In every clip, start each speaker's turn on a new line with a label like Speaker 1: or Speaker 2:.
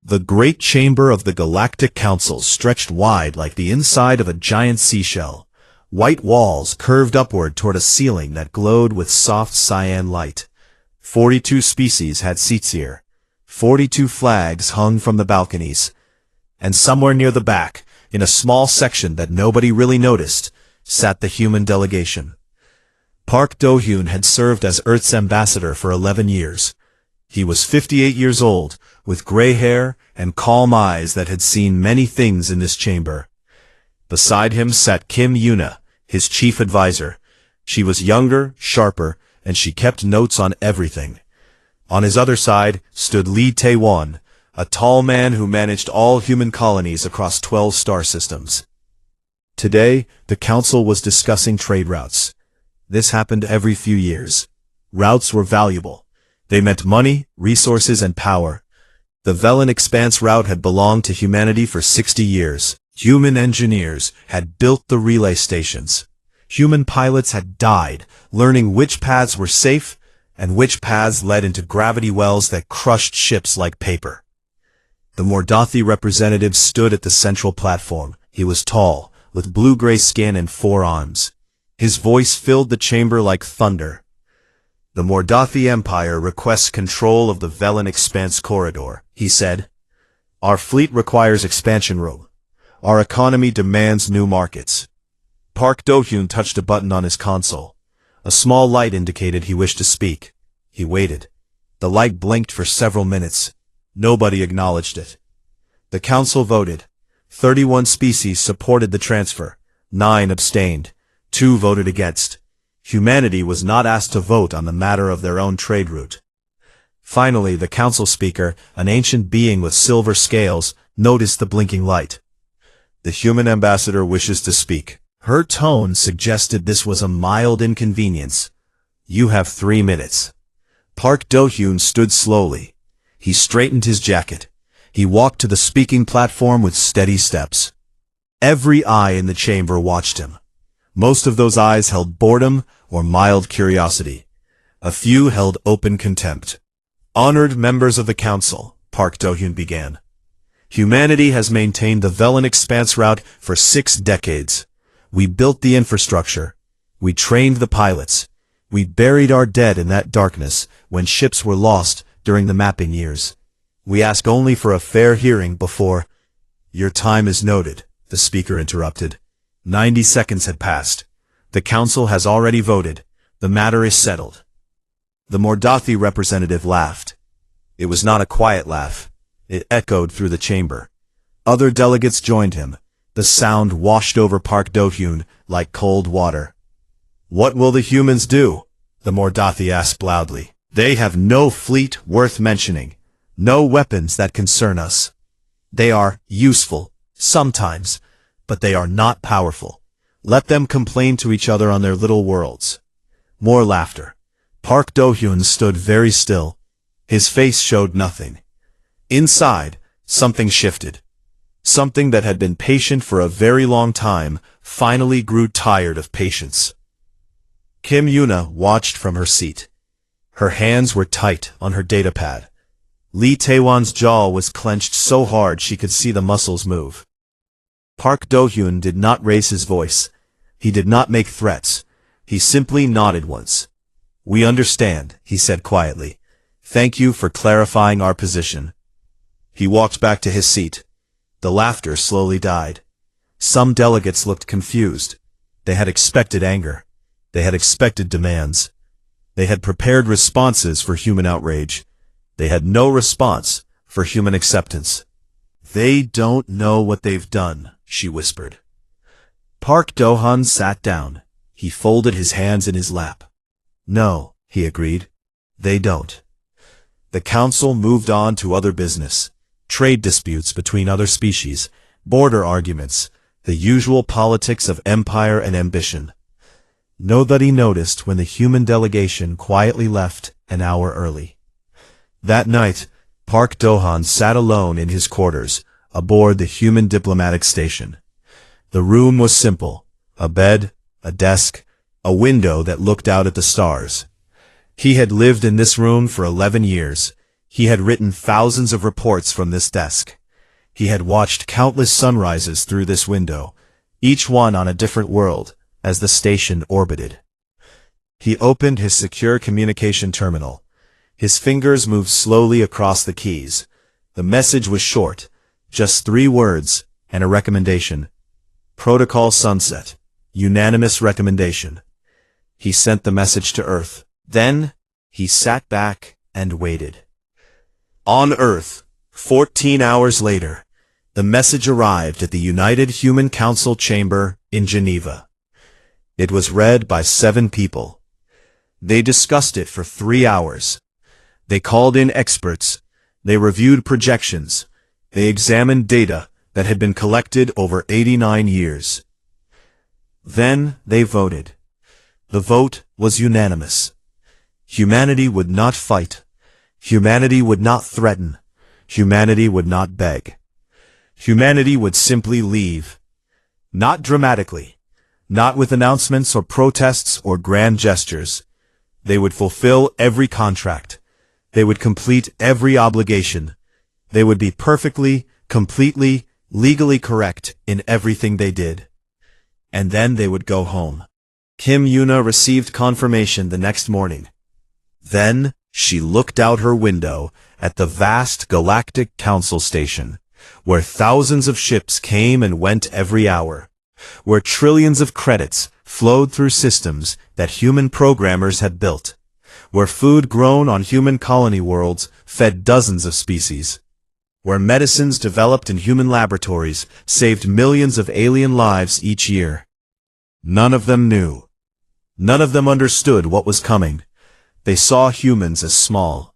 Speaker 1: The great chamber of the Galactic Council stretched wide like the inside of a giant seashell. White walls curved upward toward a ceiling that glowed with soft cyan light. 42 species had seats here. 42 flags hung from the balconies. And somewhere near the back, in a small section that nobody really noticed, sat the human delegation. Park Do-hyun had served as Earth's ambassador for 11 years. He was 58 years old, with gray hair and calm eyes that had seen many things in this chamber. Beside him sat Kim Yuna, his chief advisor. She was younger, sharper, and she kept notes on everything. On his other side stood Lee Tae-won, a tall man who managed all human colonies across 12 star systems. Today, the council was discussing trade routes. This happened every few years. Routes were valuable. They meant money, resources, and power. The Velen Expanse route had belonged to humanity for 60 years. Human engineers had built the relay stations. Human pilots had died, learning which paths were safe and which paths led into gravity wells that crushed ships like paper. The Mordathi representative stood at the central platform. He was tall, with blue-gray skin and 4 arms. His voice filled the chamber like thunder. The Mordathi Empire requests control of the Velen Expanse corridor, he said. Our fleet requires expansion room. Our economy demands new markets. Park Do-hyun touched a button on his console. A small light indicated he wished to speak. He waited. The light blinked for several minutes. Nobody acknowledged it. The council voted. 31 species supported the transfer. 9 abstained. 2 voted against. Humanity was not asked to vote on the matter of their own trade route. Finally, the council speaker, an ancient being with silver scales, noticed the blinking light. The human ambassador wishes to speak. Her tone suggested this was a mild inconvenience. You have 3 minutes. Park Do-hyun stood slowly. He straightened his jacket. He walked to the speaking platform with steady steps. Every eye in the chamber watched him. Most of those eyes held boredom or mild curiosity. A few held open contempt. Honored members of the council, Park Do-hyun began. Humanity has maintained the Velen Expanse route for 6 decades. We built the infrastructure. We trained the pilots. We buried our dead in that darkness when ships were lost during the mapping years. We ask only for a fair hearing before— Your time is noted, the speaker interrupted. 90 seconds had passed. The council has already voted. The matter is settled. The Mordathi representative laughed. It was not a quiet laugh. It echoed through the chamber. Other delegates joined him. The sound washed over Park Do-hyun like cold water. What will the humans do? The Mordathi asked loudly. They have no fleet worth mentioning. No weapons that concern us. They are useful, sometimes, but they are not powerful. Let them complain to each other on their little worlds. More laughter. Park Do-hyun stood very still. His face showed nothing. Inside, something shifted. Something that had been patient for a very long time finally grew tired of patience. Kim Yuna watched from her seat. Her hands were tight on her datapad. Lee Tae-won's jaw was clenched so hard she could see the muscles move. Park Do-hyun did not raise his voice. He did not make threats. He simply nodded once. We understand, he said quietly. Thank you for clarifying our position. He walked back to his seat. The laughter slowly died. Some delegates looked confused. They had expected anger. They had expected demands. They had prepared responses for human outrage. They had no response for human acceptance. They don't know what they've done, she whispered. Park Do-hyun sat down. He folded his hands in his lap. No, he agreed. They don't. The council moved on to other business. Trade disputes between other species, border arguments, the usual politics of empire and ambition. Nobody noticed when the human delegation quietly left an hour early. That night, Park Do-hyun sat alone in his quarters, aboard the human diplomatic station. The room was simple: a bed, a desk, a window that looked out at the stars. He had lived in this room for 11 years. He had written thousands of reports from this desk. He had watched countless sunrises through this window, each one on a different world, as the station orbited. He opened his secure communication terminal. His fingers moved slowly across the keys. The message was short, just 3 words, and a recommendation. Protocol Sunset. Unanimous recommendation. He sent the message to Earth. Then, he sat back and waited. On Earth, 14 hours later, the message arrived at the United Human Council chamber in Geneva. It was read by 7 people. They discussed it for 3 hours. They called in experts. They reviewed projections. They examined data that had been collected over 89 years. Then they voted. The vote was unanimous. Humanity would not fight. Humanity would not threaten. Humanity would not beg. Humanity would simply leave. Not dramatically. Not with announcements or protests or grand gestures. They would fulfill every contract. They would complete every obligation. They would be perfectly, completely, legally correct in everything they did. And then they would go home. Kim Yuna received confirmation the next morning. Then, she looked out her window at the vast Galactic Council station, where thousands of ships came and went every hour, where trillions of credits flowed through systems that human programmers had built, where food grown on human colony worlds fed dozens of species, where medicines developed in human laboratories saved millions of alien lives each year. None of them knew. None of them understood what was coming. They saw humans as small,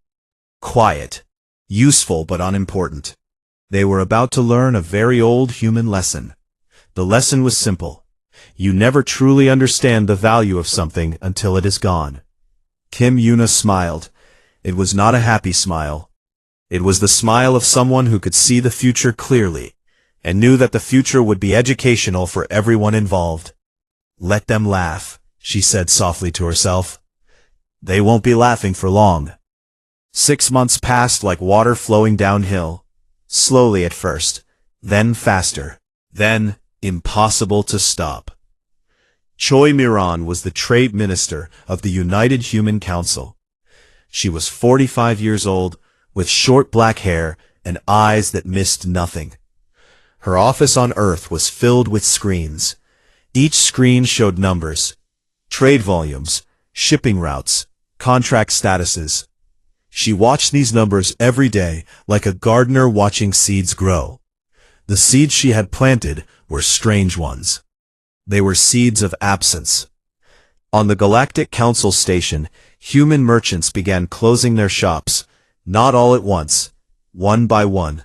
Speaker 1: quiet, useful but unimportant. They were about to learn a very old human lesson. The lesson was simple. You never truly understand the value of something until it is gone. Kim Yuna smiled. It was not a happy smile. It was the smile of someone who could see the future clearly, and knew that the future would be educational for everyone involved. Let them laugh, she said softly to herself. They won't be laughing for long. 6 months passed like water flowing downhill, slowly at first, then faster, then impossible to stop. Choi Miran was the trade minister of the United Human Council. She was 45 years old, with short black hair and eyes that missed nothing. Her office on Earth was filled with screens. Each screen showed numbers, trade volumes, shipping routes, contract statuses. She watched these numbers every day like a gardener watching seeds grow. The seeds she had planted were strange ones. They were seeds of absence. On the Galactic Council station, human merchants began closing their shops, not all at once, one by one.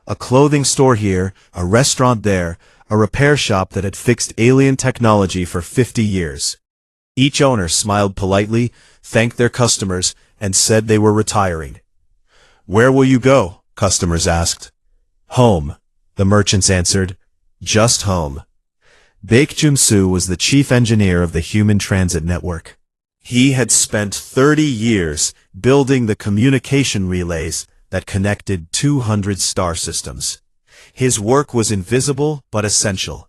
Speaker 1: A clothing store here, a restaurant there, a repair shop that had fixed alien technology for 50 years. Each owner smiled politely, thanked their customers, and said they were retiring. "Where will you go?" customers asked. "Home," the merchants answered. "Just home." Baek Jun-soo was the chief engineer of the Human Transit Network. He had spent 30 years building the communication relays that connected 200 star systems. His work was invisible but essential.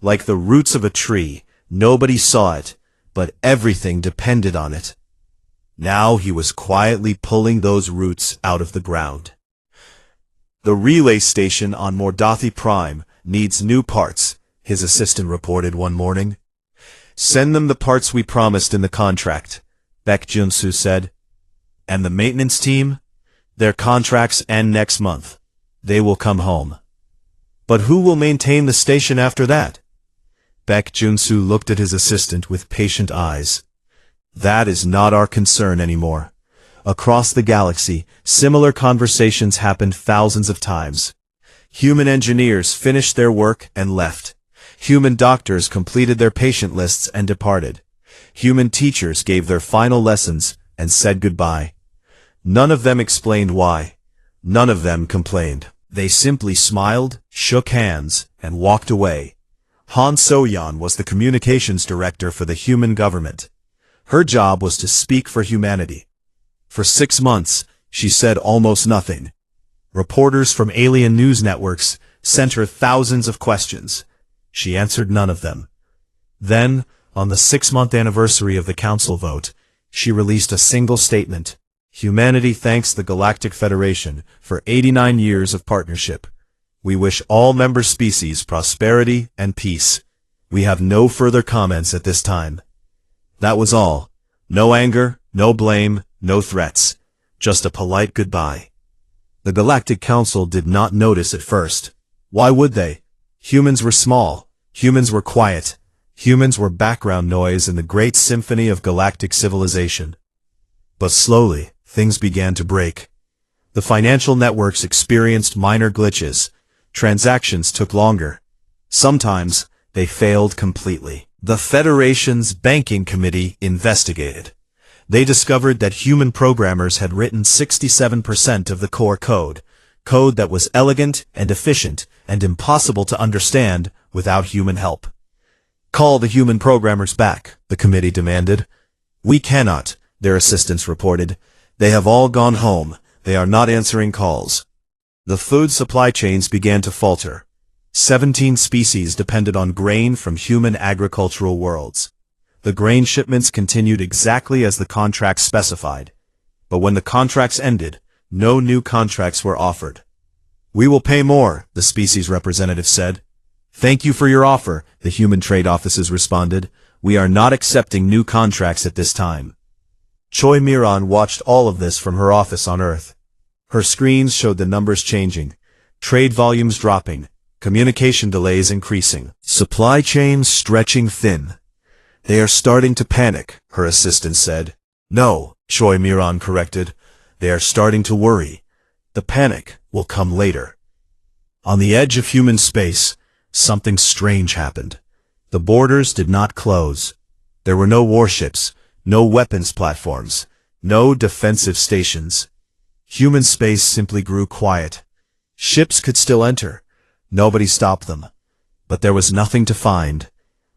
Speaker 1: Like the roots of a tree, nobody saw it, but everything depended on it. Now he was quietly pulling those roots out of the ground. "The relay station on Mordathi Prime needs new parts," his assistant reported one morning. "Send them the parts we promised in the contract," Baek Jun-soo said. "And the maintenance team? Their contracts end next month. They will come home." "But who will maintain the station after that?" Baek Jun-soo looked at his assistant with patient eyes. "That is not our concern anymore." Across the galaxy, similar conversations happened thousands of times. Human engineers finished their work and left. Human doctors completed their patient lists and departed. Human teachers gave their final lessons and said goodbye. None of them explained why. None of them complained. They simply smiled, shook hands, and walked away. Han So-yeon was the communications director for the human government. Her job was to speak for humanity. For 6 months, She said almost nothing. Reporters from alien news networks sent her thousands of questions. She answered none of them. Then, on the 6-month anniversary of the Council vote, she released a single statement. Humanity thanks the Galactic Federation for 89 years of partnership. We wish all member species prosperity and peace. We have no further comments at this time. That was all. No anger, no blame, no threats. Just a polite goodbye. The Galactic Council did not notice at first. Why would they? Humans were small. Humans were quiet. Humans were background noise in the great symphony of galactic civilization. But slowly, things began to break. The financial networks experienced minor glitches. Transactions took longer. Sometimes, they failed completely. The Federation's Banking Committee investigated. They discovered that human programmers had written 67% of the core code that was elegant and efficient and impossible to understand without human help. Call the human programmers back, the committee demanded. We cannot, their assistants reported. They have all gone home. They are not answering calls. The food supply chains began to falter. 17 species depended on grain from human agricultural worlds. The grain shipments continued exactly as the contracts specified. But when the contracts ended, no new contracts were offered. We will pay more, the species representative said. Thank you for your offer, the human trade offices responded. We are not accepting new contracts at this time. Choi Miran watched all of this from her office on Earth. Her screens showed the numbers changing, trade volumes dropping, communication delays increasing, supply chains stretching thin. They are starting to panic, her assistant said. No, Choi Miran corrected. They are starting to worry. The panic will come later. On the edge of human space, something strange happened. The borders did not close. There were no warships, no weapons platforms, no defensive stations. Human space simply grew quiet. Ships could still enter. Nobody stopped them. But there was nothing to find.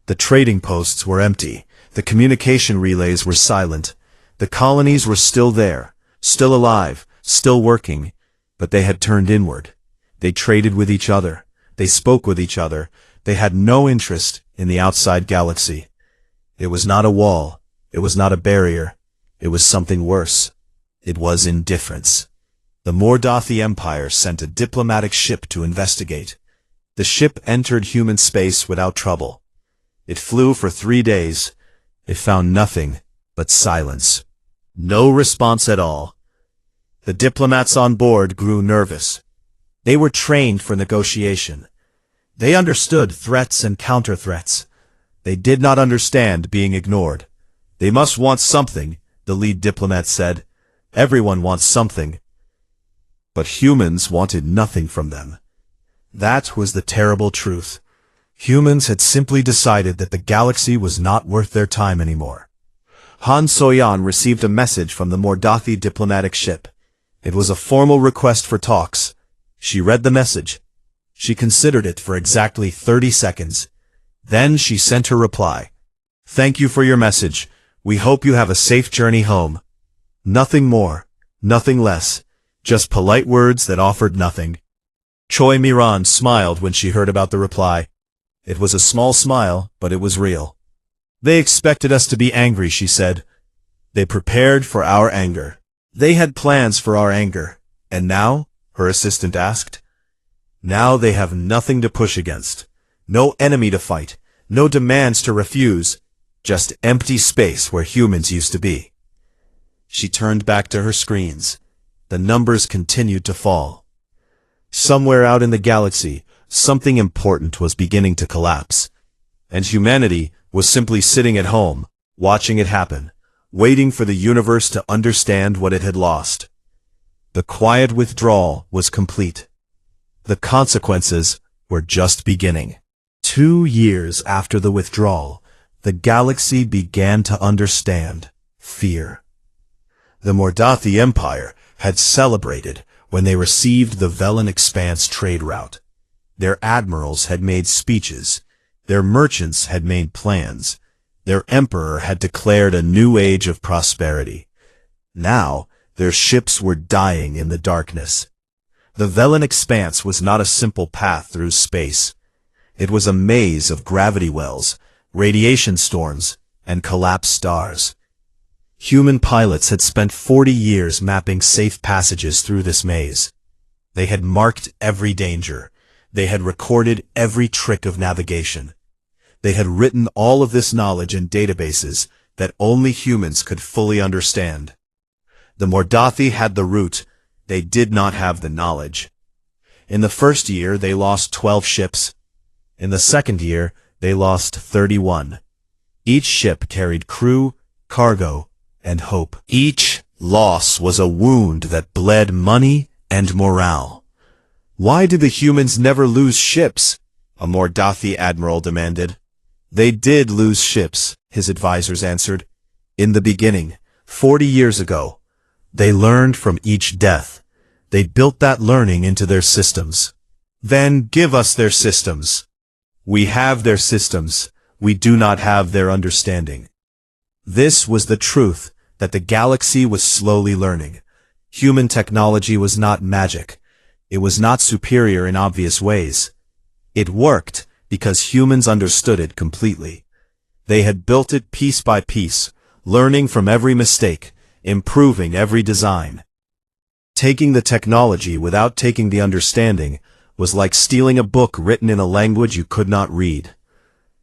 Speaker 1: The trading posts were empty. The communication relays were silent. The colonies were still there, still alive, still working, but they had turned inward. They traded with each other. They spoke with each other. They had no interest in the outside galaxy. It was not a wall. It was not a barrier. It was something worse. It was indifference. The Mordathi Empire sent a diplomatic ship to investigate. The ship entered human space without trouble. It flew for 3 days. It found nothing but silence. No response at all. The diplomats on board grew nervous. They were trained for negotiation. They understood threats and counter-threats. They did not understand being ignored. They must want something, the lead diplomat said. Everyone wants something. But humans wanted nothing from them. That was the terrible truth. Humans had simply decided that the galaxy was not worth their time anymore. Han Soyan received a message from the Mordathi diplomatic ship. It was a formal request for talks. She read the message. She considered it for exactly 30 seconds. Then she sent her reply. Thank you for your message. We hope you have a safe journey home. Nothing more, nothing less, just polite words that offered nothing. Choi Miran smiled when she heard about the reply. It was a small smile, but it was real. They expected us to be angry, she said. They prepared for our anger. They had plans for our anger. And now? Her assistant asked. Now they have nothing to push against. No enemy to fight. No demands to refuse. Just empty space where humans used to be. She turned back to her screens. The numbers continued to fall. Somewhere out in the galaxy, something important was beginning to collapse. And humanity was simply sitting at home, watching it happen, waiting for the universe to understand what it had lost. The quiet withdrawal was complete. The consequences were just beginning. 2 years after the withdrawal, the galaxy began to understand fear. The Mordathi Empire had celebrated when they received the Velen Expanse trade route. Their admirals had made speeches. Their merchants had made plans. Their emperor had declared a new age of prosperity. Now, Their ships were dying in the darkness. The Velen expanse was not a simple path through space. It was a maze of gravity wells, radiation storms, and collapsed stars. Human pilots had spent 40 years mapping safe passages through this maze. They had marked every danger. They had recorded every trick of navigation. They had written all of this knowledge in databases that only humans could fully understand. The Mordathi had the route. They did not have the knowledge. In the first year, they lost 12 ships. In the second year, they lost 31. Each ship carried crew, cargo, and hope. Each loss was a wound that bled money and morale. Why did the humans never lose ships? A Mordathi admiral demanded. They did lose ships, his advisors answered. In the beginning, 40 years ago, they learned from each death. They built that learning into their systems. Then give us their systems. We have their systems. We do not have their understanding. This was the truth that the galaxy was slowly learning. Human technology was not magic. It was not superior in obvious ways. It worked because humans understood it completely. They had built it piece by piece, learning from every mistake, improving every design. Taking the technology without taking the understanding was like stealing a book written in a language you could not read.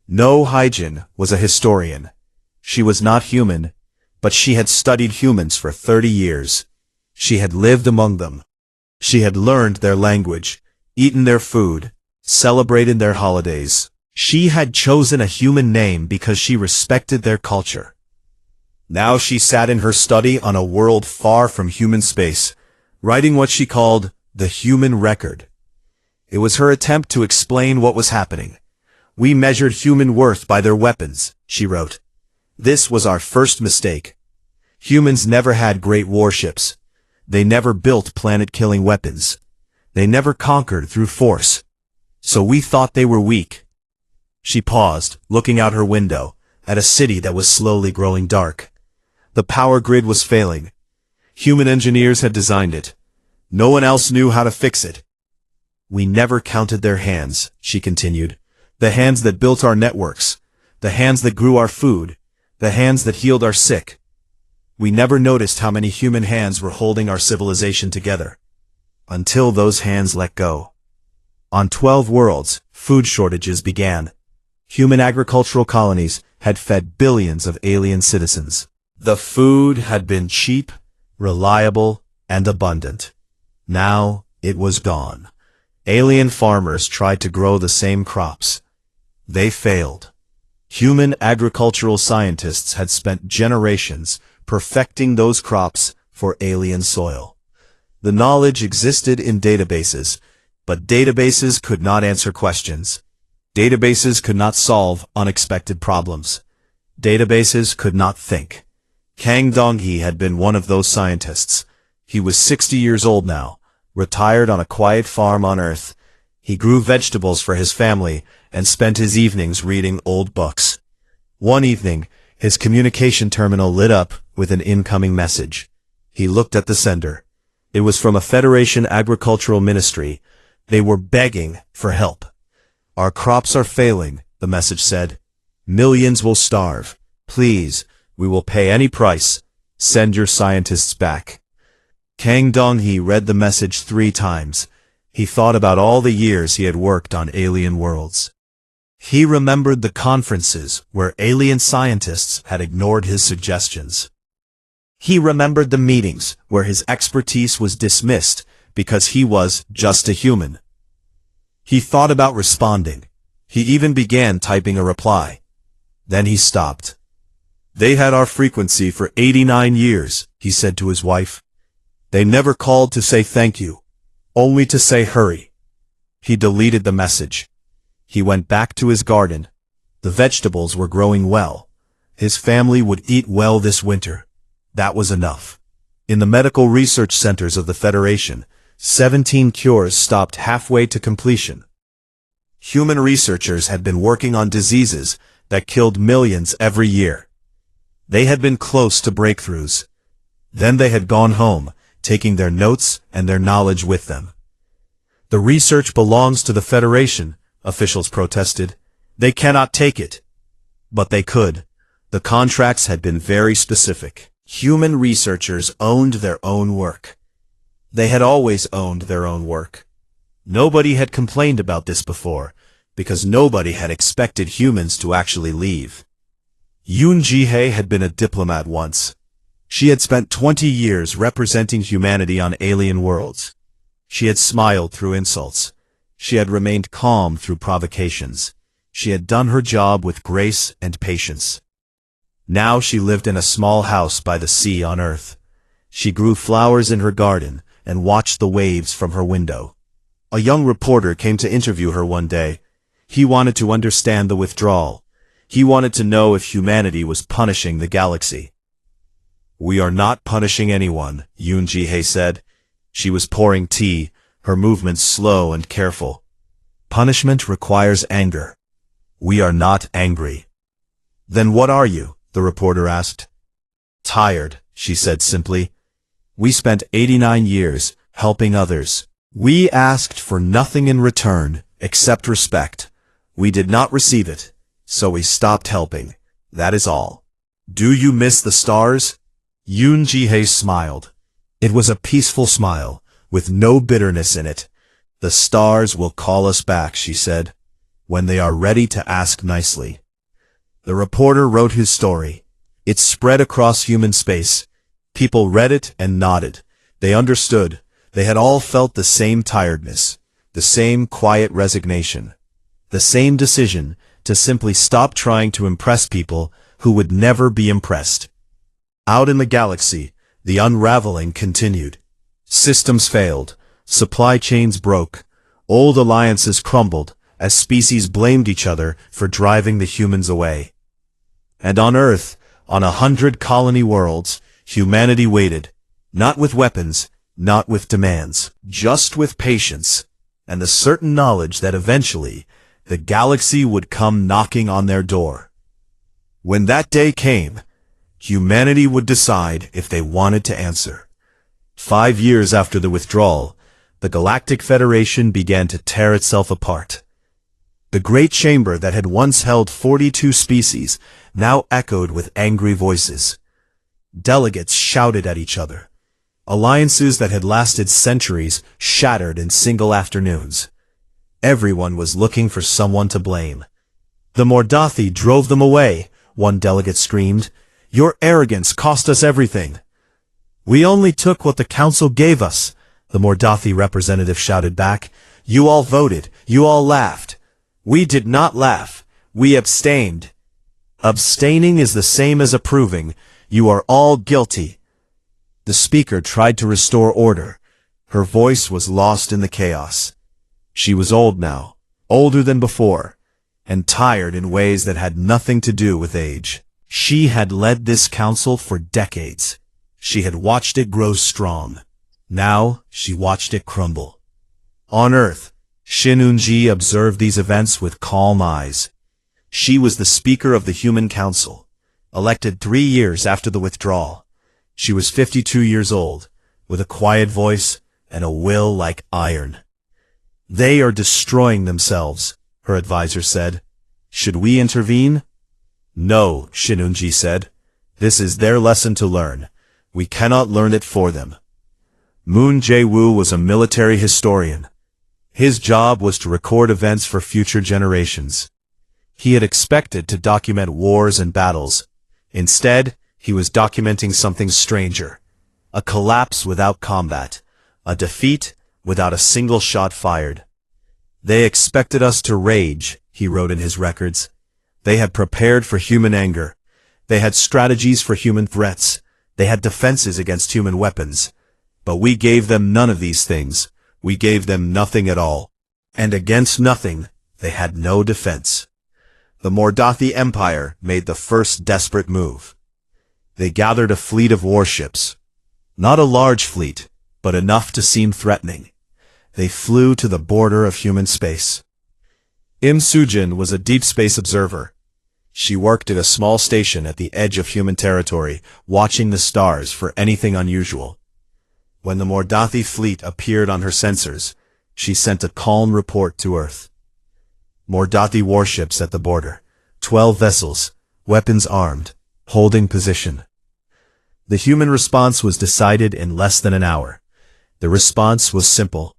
Speaker 1: No Hyjin was a historian. She was not human, but she had studied humans for 30 years. She had lived among them. She had learned their language, eaten their food, celebrated their holidays. She had chosen a human name because she respected their culture. Now she sat in her study on a world far from human space, writing what she called the human record. It was her attempt to explain what was happening. We measured human worth by their weapons, she wrote. This was our first mistake. Humans never had great warships. They never built planet-killing weapons. They never conquered through force. So we thought they were weak. She paused, looking out her window, at a city that was slowly growing dark. The power grid was failing. Human engineers had designed it. No one else knew how to fix it. We never counted their hands, she continued. The hands that built our networks. The hands that grew our food. The hands that healed our sick. We never noticed how many human hands were holding our civilization together. Until those hands let go. On 12 worlds, food shortages began. Human agricultural colonies had fed billions of alien citizens. The food had been cheap, reliable, and abundant. Now it was gone. Alien farmers tried to grow the same crops. They failed. Human agricultural scientists had spent generations perfecting those crops for alien soil. The knowledge existed in databases, but databases could not answer questions. Databases could not solve unexpected problems. Databases could not think. Kang Donghe had been one of those scientists. He was 60 years old now, retired on a quiet farm on Earth. He grew vegetables for his family and spent his evenings reading old books. One evening, his communication terminal lit up with an incoming message. He looked at the sender. It was from a Federation Agricultural Ministry. They were begging for help. Our crops are failing, the message said. Millions will starve. Please, we will pay any price. Send your scientists back. Kang Donghe read the message 3 times. He thought about all the years he had worked on alien worlds. He remembered the conferences where alien scientists had ignored his suggestions. He remembered the meetings where his expertise was dismissed because he was just a human. He thought about responding. He even began typing a reply. Then he stopped. They had our frequency for 89 years, he said to his wife. They never called to say thank you, only to say hurry. He deleted the message. He went back to his garden. The vegetables were growing well. His family would eat well this winter. That was enough. In the medical research centers of the Federation, 17 cures stopped halfway to completion. Human researchers had been working on diseases that killed millions every year. They had been close to breakthroughs. Then they had gone home, taking their notes and their knowledge with them. The research belongs to the Federation, officials protested. They cannot take it. But they could. The contracts had been very specific. Human researchers owned their own work. They had always owned their own work. Nobody had complained about this before, because nobody had expected humans to actually leave. Yoon Ji-hye had been a diplomat once. She had spent 20 years representing humanity on alien worlds. She had smiled through insults. She had remained calm through provocations. She had done her job with grace and patience. Now she lived in a small house by the sea on Earth. She grew flowers in her garden and watched the waves from her window. A young reporter came to interview her one day. He wanted to understand the withdrawal. He wanted to know if humanity was punishing the galaxy. "We are not punishing anyone," Yoon Ji-hye said. She was pouring tea, her movements slow and careful. "Punishment requires anger. We are not angry." "Then what are you?" the reporter asked. "Tired," she said simply. "We spent 89 years helping others. We asked for nothing in return except respect. We did not receive it, so we stopped helping. That is all." "Do you miss the stars?" Yoon Ji-hye smiled. It was a peaceful smile, with no bitterness in it. "The stars will call us back," she said, "when they are ready to ask nicely." The reporter wrote his story. It spread across human space. People read it and nodded. They understood. They had all felt the same tiredness, the same quiet resignation, the same decision to simply stop trying to impress people who would never be impressed. Out in the galaxy, the unraveling continued. Systems failed. Supply chains broke. Old alliances crumbled as species blamed each other for driving the humans away. And on Earth, on 100 colony worlds, humanity waited, not with weapons, not with demands, just with patience, and the certain knowledge that eventually the galaxy would come knocking on their door. When that day came, humanity would decide if they wanted to answer. 5 years after the withdrawal, the Galactic Federation began to tear itself apart. The great chamber that had once held 42 species now echoed with angry voices. Delegates shouted at each other. Alliances that had lasted centuries shattered in single afternoons. Everyone was looking for someone to blame. "The Mordathi drove them away," one delegate screamed. "Your arrogance cost us everything." "We only took what the council gave us," the Mordathi representative shouted back. "You all voted. You all laughed." "We did not laugh. We abstained." "Abstaining is the same as approving. You are all guilty." The speaker tried to restore order. Her voice was lost in the chaos. She was old now, older than before, and tired in ways that had nothing to do with age. She had led this council for decades. She had watched it grow strong. Now she watched it crumble. On Earth, Shin Eun-ji observed these events with calm eyes. She was the Speaker of the Human Council, elected 3 years after the withdrawal. She was 52 years old, with a quiet voice and a will like iron. "They are destroying themselves," her advisor said. "Should we intervene?" "No," Shin Eun-ji said. "This is their lesson to learn. We cannot learn it for them." Moon Jae-woo was a military historian. His job was to record events for future generations. He had expected to document wars and battles. Instead, he was documenting something stranger. A collapse without combat. A defeat without a single shot fired. "They expected us to rage," he wrote in his records. "They had prepared for human anger. They had strategies for human threats. They had defenses against human weapons. But we gave them none of these things. We gave them nothing at all. And against nothing, they had no defense." The Mordathi Empire made the first desperate move. They gathered a fleet of warships. Not a large fleet, but enough to seem threatening. They flew to the border of human space. Im Soo-jin was a deep space observer. She worked at a small station at the edge of human territory, watching the stars for anything unusual. When the Mordathi fleet appeared on her sensors, she sent a calm report to Earth. Mordathi warships at the border. 12 vessels, weapons armed, holding position. The human response was decided in less than an hour. The response was simple.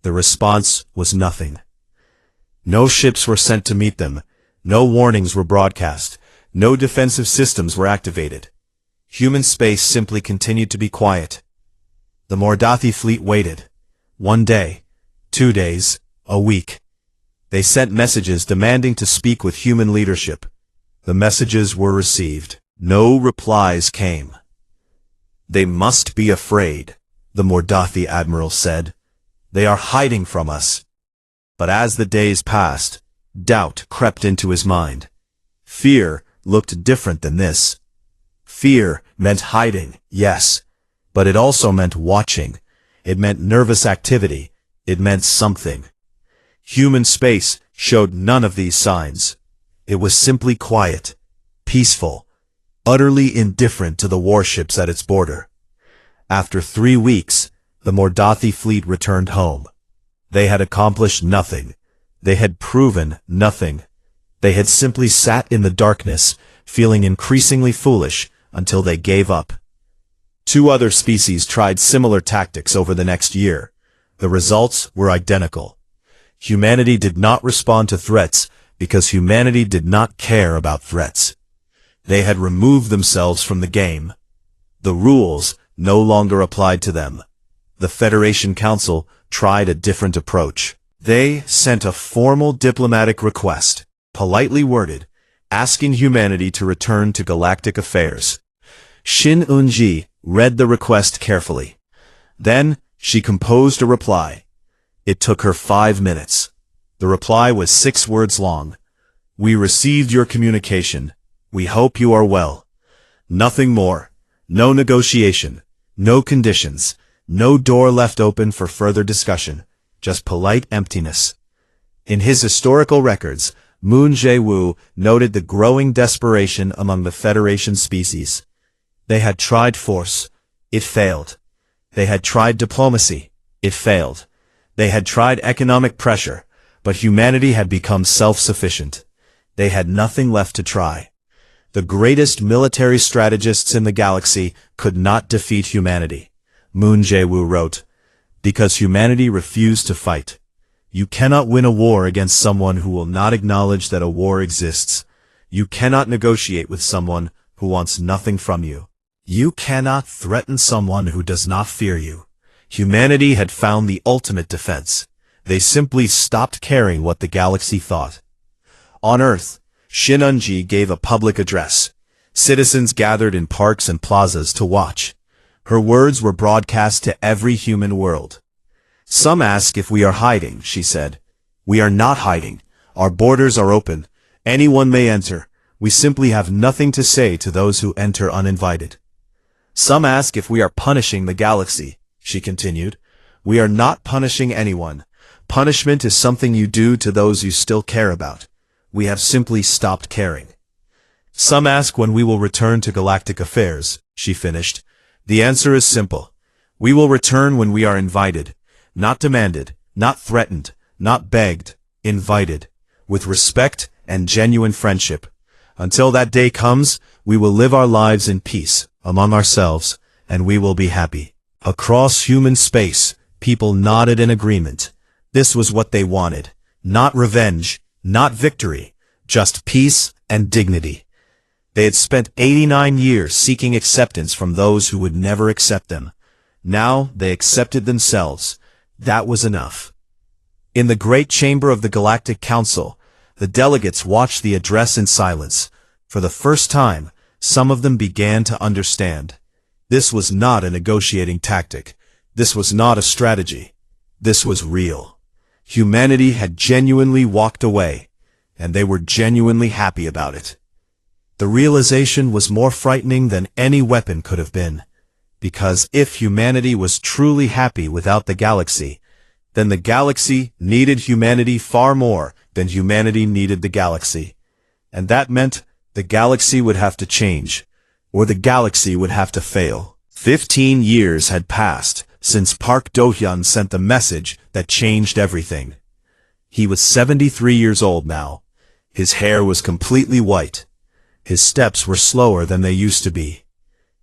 Speaker 1: The response was nothing. No ships were sent to meet them. No warnings were broadcast. No defensive systems were activated. Human space simply continued to be quiet. The Mordathi fleet waited. 1 day, 2 days, a week. They sent messages demanding to speak with human leadership. The messages were received. No replies came. "They must be afraid," the Mordathi admiral said. "They are hiding from us." But as the days passed, doubt crept into his mind. Fear looked different than this. Fear meant hiding, yes, but it also meant watching. It meant nervous activity. It meant something. Human space showed none of these signs. It was simply quiet, peaceful, utterly indifferent to the warships at its border. After 3 weeks, the Mordathi fleet returned home. They had accomplished nothing. They had proven nothing. They had simply sat in the darkness, feeling increasingly foolish, until they gave up. 2 other species tried similar tactics over the next year. The results were identical. Humanity did not respond to threats because humanity did not care about threats. They had removed themselves from the game. The rules no longer applied to them. The Federation Council tried a different approach. They sent a formal diplomatic request, politely worded, asking humanity to return to galactic affairs. Shin Eunji read the request carefully. Then she composed a reply. It took her 5 minutes. The reply was 6 words long. "We received your communication. We hope you are well." Nothing more. No negotiation. No conditions. No door left open for further discussion. Just polite emptiness. In his historical records, Moon Jae-woo noted the growing desperation among the Federation species. They had tried force. It failed. They had tried diplomacy. It failed. They had tried economic pressure, but humanity had become self-sufficient. They had nothing left to try. The greatest military strategists in the galaxy could not defeat humanity. Moon Jae-woo wrote, "Because humanity refused to fight. You cannot win a war against someone who will not acknowledge that a war exists. You cannot negotiate with someone who wants nothing from you. You cannot threaten someone who does not fear you." Humanity had found the ultimate defense. They simply stopped caring what the galaxy thought. On Earth, Shin Eunji gave a public address. Citizens gathered in parks and plazas to watch. Her words were broadcast to every human world. "Some ask if we are hiding," she said. "We are not hiding. Our borders are open. Anyone may enter. We simply have nothing to say to those who enter uninvited." "Some ask if we are punishing the galaxy," she continued. "We are not punishing anyone. Punishment is something you do to those you still care about. We have simply stopped caring." "Some ask when we will return to galactic affairs," she finished. "The answer is simple. We will return when we are invited, not demanded, not threatened, not begged, invited, with respect and genuine friendship. Until that day comes, we will live our lives in peace, among ourselves, and we will be happy." Across human space, people nodded in agreement. This was what they wanted. Not revenge, not victory, just peace and dignity. They had spent 89 years seeking acceptance from those who would never accept them. Now they accepted themselves. That was enough. In the great chamber of the Galactic Council, the delegates watched the address in silence. For the first time, some of them began to understand. This was not a negotiating tactic. This was not a strategy. This was real. Humanity had genuinely walked away, and they were genuinely happy about it. The realization was more frightening than any weapon could have been, because if humanity was truly happy without the galaxy, then the galaxy needed humanity far more than humanity needed the galaxy. And that meant the galaxy would have to change, or the galaxy would have to fail. 15 years had passed since Park Do-hyun sent the message that changed everything. He was 73 years old now. His hair was completely white. His steps were slower than they used to be.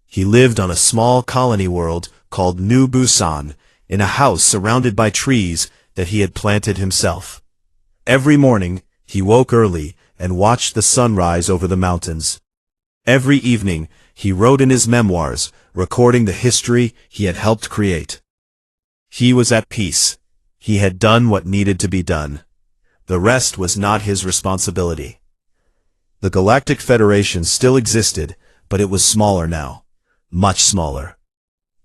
Speaker 1: He lived on a small colony world called New Busan, in a house surrounded by trees that he had planted himself. Every morning, he woke early and watched the sunrise over the mountains. Every evening, he wrote in his memoirs, recording the history he had helped create. He was at peace. He had done what needed to be done. The rest was not his responsibility. The Galactic Federation still existed, but it was smaller now. Much smaller.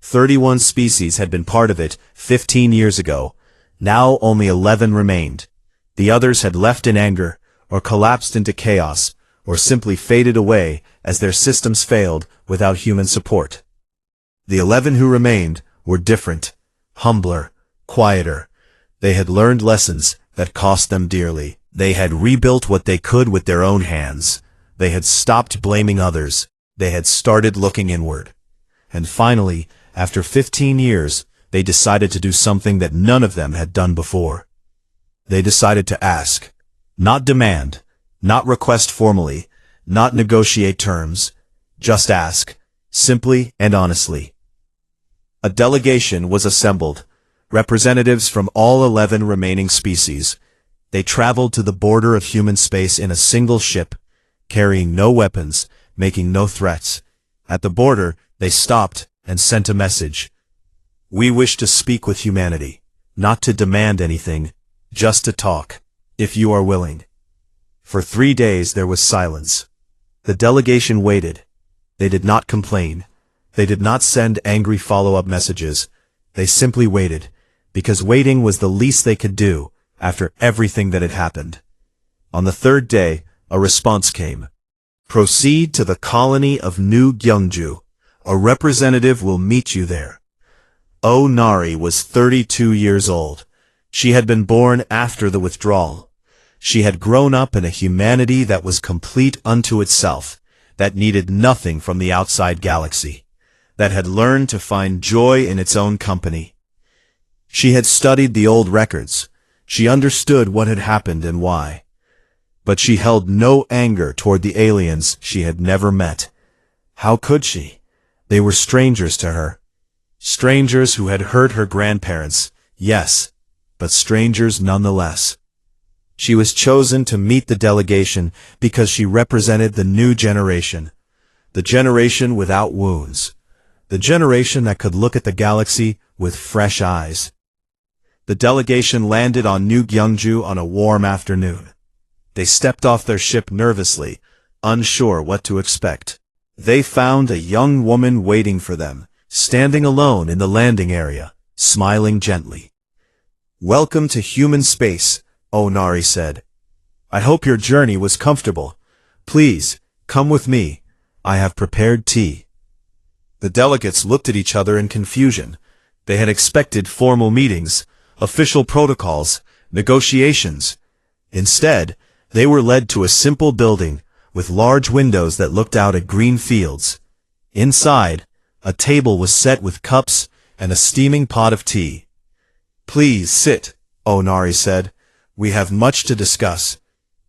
Speaker 1: 31 species had been part of it 15 years ago. Now only 11 remained. The others had left in anger, or collapsed into chaos, or simply faded away as their systems failed without human support. The 11 who remained were different, humbler, quieter. They had learned lessons that cost them dearly. They had rebuilt what they could with their own hands. They had stopped blaming others. They had started looking inward. And finally, after 15 years, they decided to do something that none of them had done before. They decided to ask, not demand, not request formally, not negotiate terms, just ask, simply and honestly. A delegation was assembled, representatives from all 11 remaining species. They traveled to the border of human space in a single ship, carrying no weapons, making no threats. At the border, they stopped and sent a message. We wish to speak with humanity, not to demand anything, just to talk, if you are willing. For 3 days there was silence. The delegation waited. They did not complain. They did not send angry follow-up messages. They simply waited, because waiting was the least they could do after everything that had happened. On the 3rd day, a response came. Proceed to the colony of New Gyeongju. A representative will meet you there. Oh Nari was 32 years old. She had been born after the withdrawal. She had grown up in a humanity that was complete unto itself, that needed nothing from the outside galaxy, that had learned to find joy in its own company. She had studied the old records. She understood what had happened and why. But she held no anger toward the aliens she had never met. How could she? They were strangers to her. Strangers who had hurt her grandparents, yes, but strangers nonetheless. She was chosen to meet the delegation because she represented the new generation. The generation without wounds. The generation that could look at the galaxy with fresh eyes. The delegation landed on New Gyeongju on a warm afternoon. They stepped off their ship nervously, unsure what to expect. They found a young woman waiting for them, standing alone in the landing area, smiling gently. Welcome to human space, Onari said. I hope your journey was comfortable. Please, come with me. I have prepared tea. The delegates looked at each other in confusion. They had expected formal meetings, official protocols, negotiations. Instead, they were led to a simple building with large windows that looked out at green fields. Inside, a table was set with cups and a steaming pot of tea. Please sit, Onari said. We have much to discuss.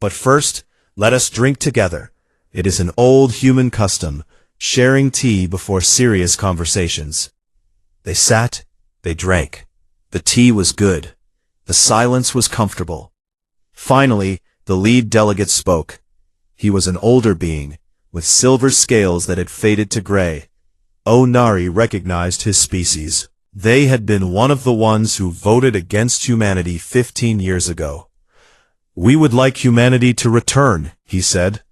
Speaker 1: But first, let us drink together. It is an old human custom, sharing tea before serious conversations. They sat, they drank. The tea was good. The silence was comfortable. Finally, the lead delegate spoke. He was an older being, with silver scales that had faded to gray. Onari recognized his species. They had been one of the ones who voted against humanity 15 years ago. We would like humanity to return, he said.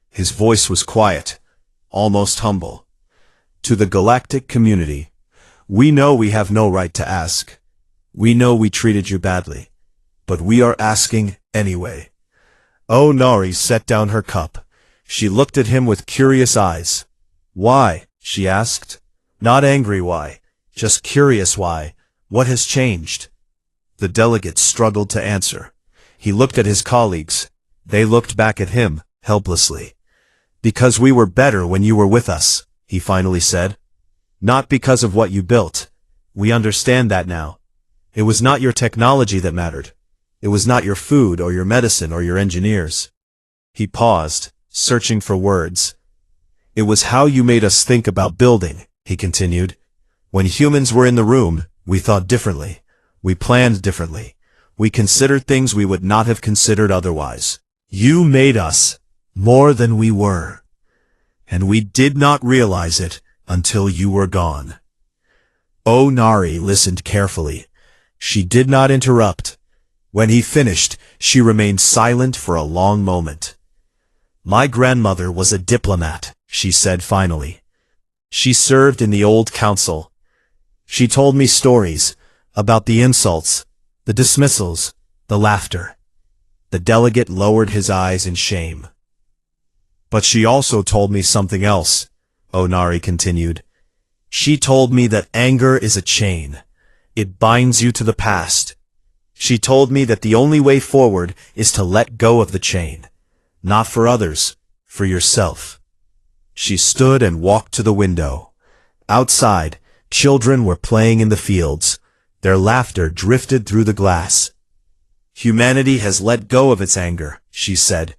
Speaker 1: His voice was quiet, almost humble. To the galactic community, we know we have no right to ask. We know we treated you badly, but we are asking anyway. Onari set down her cup. She looked at him with curious eyes. Why? She asked. Not angry why, just curious why. What has changed? The delegate struggled to answer. He looked at his colleagues. They looked back at him, helplessly. Because we were better when you were with us, he finally said. Not because of what you built. We understand that now. It was not your technology that mattered. It was not your food or your medicine or your engineers. He paused, searching for words. It was how you made us think about building, he continued. When humans were in the room, we thought differently. We planned differently. We considered things we would not have considered otherwise. You made us more than we were. And we did not realize it until you were gone. Nari listened carefully. She did not interrupt. When he finished, she remained silent for a long moment. My grandmother was a diplomat, she said finally. She served in the old council. She told me stories about the insults, the dismissals, the laughter. The delegate lowered his eyes in shame. But she also told me something else, Onari continued. She told me that anger is a chain. It binds you to the past. She told me that the only way forward is to let go of the chain. Not for others, for yourself. She stood and walked to the window. Outside, children were playing in the fields. Their laughter drifted through the glass. Humanity has let go of its anger, she said.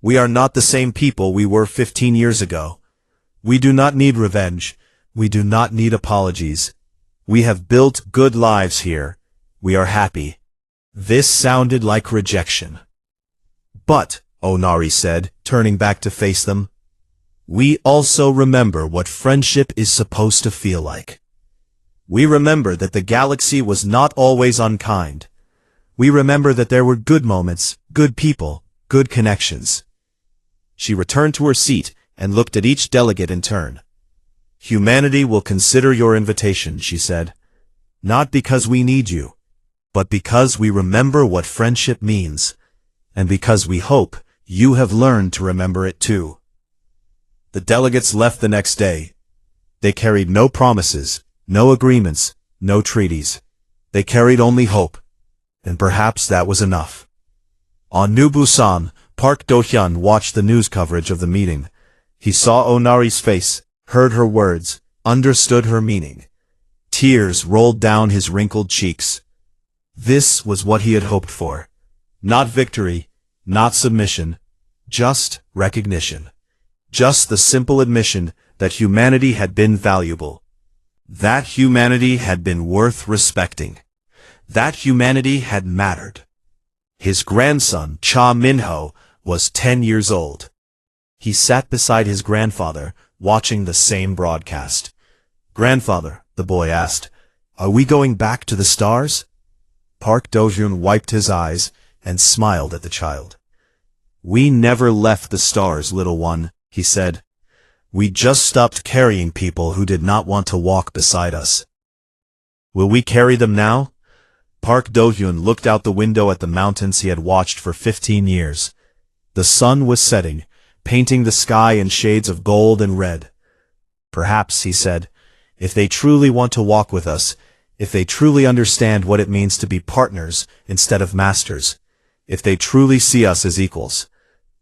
Speaker 1: We are not the same people we were 15 years ago. We do not need revenge. We do not need apologies. We have built good lives here. We are happy. This sounded like rejection. But, Onari said, turning back to face them, we also remember what friendship is supposed to feel like. We remember that the galaxy was not always unkind. We remember that there were good moments, good people, good connections. She returned to her seat and looked at each delegate in turn. Humanity will consider your invitation, she said. Not because we need you, but because we remember what friendship means, and because we hope you have learned to remember it too. The delegates left the next day. They carried no promises, no agreements, no treaties. They carried only hope, and perhaps that was enough. On New Busan, Park Do-hyun watched the news coverage of the meeting. He saw Onari's face, heard her words, understood her meaning. Tears rolled down his wrinkled cheeks. This was what he had hoped for. Not victory, not submission, just recognition. Just the simple admission that humanity had been valuable. That humanity had been worth respecting. That humanity had mattered. His grandson, Cha Min-ho, was 10 years old. He sat beside his grandfather, watching the same broadcast. Grandfather, the boy asked, are we going back to the stars? Park Do-hyun wiped his eyes and smiled at the child. We never left the stars, little one, he said. We just stopped carrying people who did not want to walk beside us. Will we carry them now? Park Do-hyun looked out the window at the mountains he had watched for 15 years. The sun was setting, painting the sky in shades of gold and red. Perhaps, he said, if they truly want to walk with us, if they truly understand what it means to be partners instead of masters, if they truly see us as equals.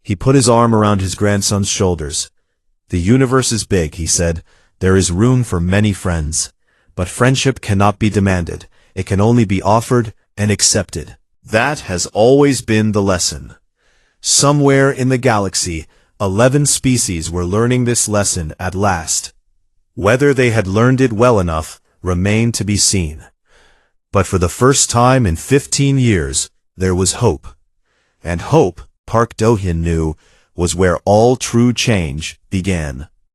Speaker 1: He put his arm around his grandson's shoulders. The universe is big, he said. There is room for many friends. But friendship cannot be demanded. It can only be offered and accepted. That has always been the lesson. Somewhere in the galaxy, 11 species were learning this lesson at last. Whether they had learned it well enough remained to be seen. But for the first time in 15 years, there was hope. And hope, Park Do-hyun knew, was where all true change began.